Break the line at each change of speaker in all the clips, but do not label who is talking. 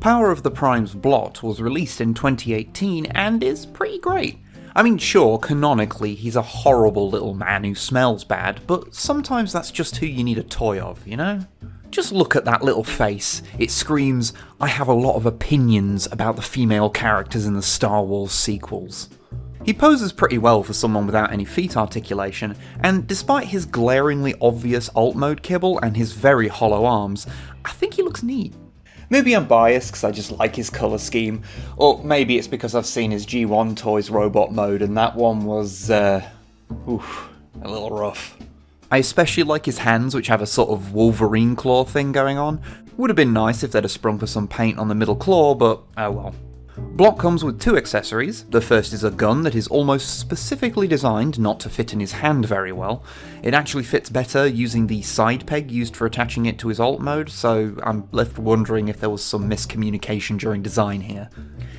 Power of the Prime's Blot was released in 2018 and is pretty great. I mean, sure, canonically he's a horrible little man who smells bad, but sometimes that's just who you need a toy of, you know? Just look at that little face. It screams, I have a lot of opinions about the female characters in the Star Wars sequels. He poses pretty well for someone without any feet articulation, and despite his glaringly obvious alt mode kibble and his very hollow arms, I think he looks neat. Maybe I'm biased because I just like his colour scheme, or maybe it's because I've seen his G1 Toys robot mode and that one was, a little rough. I especially like his hands, which have a sort of Wolverine claw thing going on. Would have been nice if they'd have sprung for some paint on the middle claw, but oh well. Blot comes with two accessories. The first is a gun that is almost specifically designed not to fit in his hand very well. It actually fits better using the side peg used for attaching it to his alt mode, so I'm left wondering if there was some miscommunication during design here.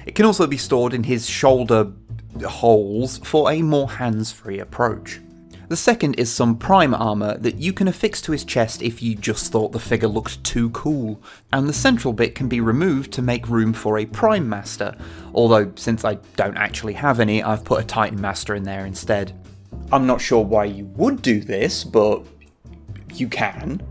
It can also be stored in his shoulder holes for a more hands-free approach. The second is some Prime armour that you can affix to his chest if you just thought the figure looked too cool, and the central bit can be removed to make room for a Prime Master, although since I don't actually have any, I've put a Titan Master in there instead. I'm not sure why you would do this, but you can.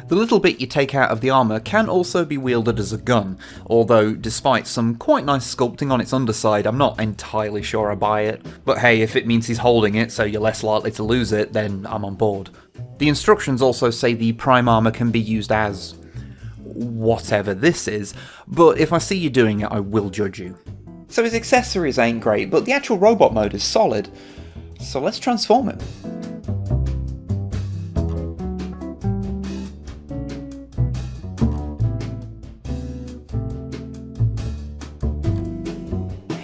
The little bit you take out of the armour can also be wielded as a gun, although despite some quite nice sculpting on its underside, I'm not entirely sure I buy it. But hey, if it means he's holding it so you're less likely to lose it, then I'm on board. The instructions also say the Prime armour can be used as whatever this is, but if I see you doing it, I will judge you. So his accessories ain't great, but the actual robot mode is solid, so let's transform him.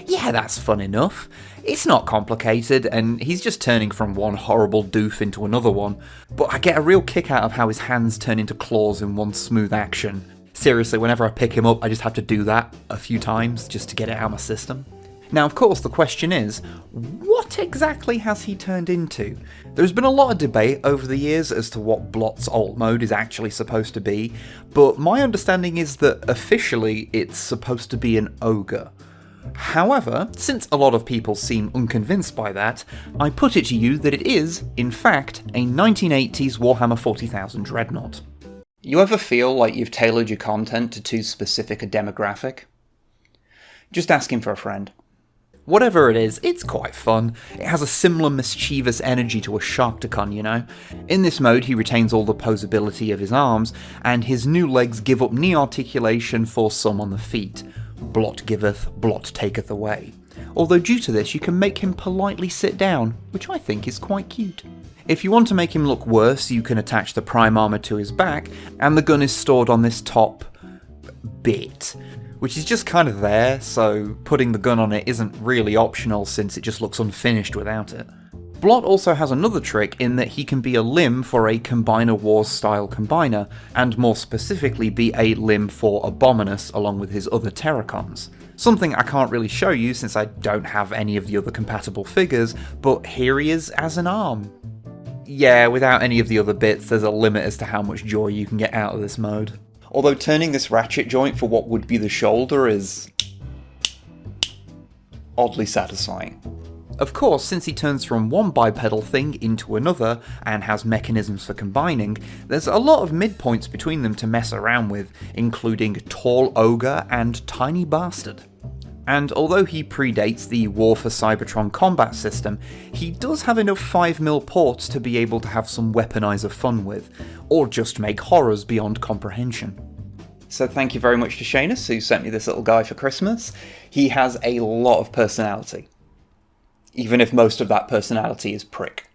Yeah, that's fun enough. It's not complicated, and he's just turning from one horrible doof into another one, but I get a real kick out of how his hands turn into claws in one smooth action. Seriously, whenever I pick him up, I just have to do that a few times just to get it out of my system. Now, of course, the question is, what exactly has he turned into? There's been a lot of debate over the years as to what Blot's alt mode is actually supposed to be, but my understanding is that officially it's supposed to be an ogre. However, since a lot of people seem unconvinced by that, I put it to you that it is, in fact, a 1980s Warhammer 40,000 Dreadnought. You ever feel like you've tailored your content to too specific a demographic? Just asking for a friend. Whatever it is, it's quite fun. It has a similar mischievous energy to a Sharkticon, you know? In this mode, he retains all the posability of his arms, and his new legs give up knee articulation for some on the feet. Blot giveth, Blot taketh away. Although due to this, you can make him politely sit down, which I think is quite cute. If you want to make him look worse, you can attach the Prime armour to his back, and the gun is stored on this top bit, which is just kind of there, so putting the gun on it isn't really optional since it just looks unfinished without it. Blot also has another trick in that he can be a limb for a Combiner Wars style combiner, and more specifically be a limb for Abominus along with his other Terracons. Something I can't really show you since I don't have any of the other compatible figures, but here he is as an arm. Yeah, without any of the other bits, there's a limit as to how much joy you can get out of this mode. Although turning this ratchet joint for what would be the shoulder is oddly satisfying. Of course, since he turns from one bipedal thing into another, and has mechanisms for combining, there's a lot of midpoints between them to mess around with, including Tall Ogre and Tiny Bastard. And although he predates the War for Cybertron combat system, he does have enough 5mm ports to be able to have some weaponizer fun with, or just make horrors beyond comprehension. So thank you very much to Shanus, who sent me this little guy for Christmas. He has a lot of personality. Even if most of that personality is prick.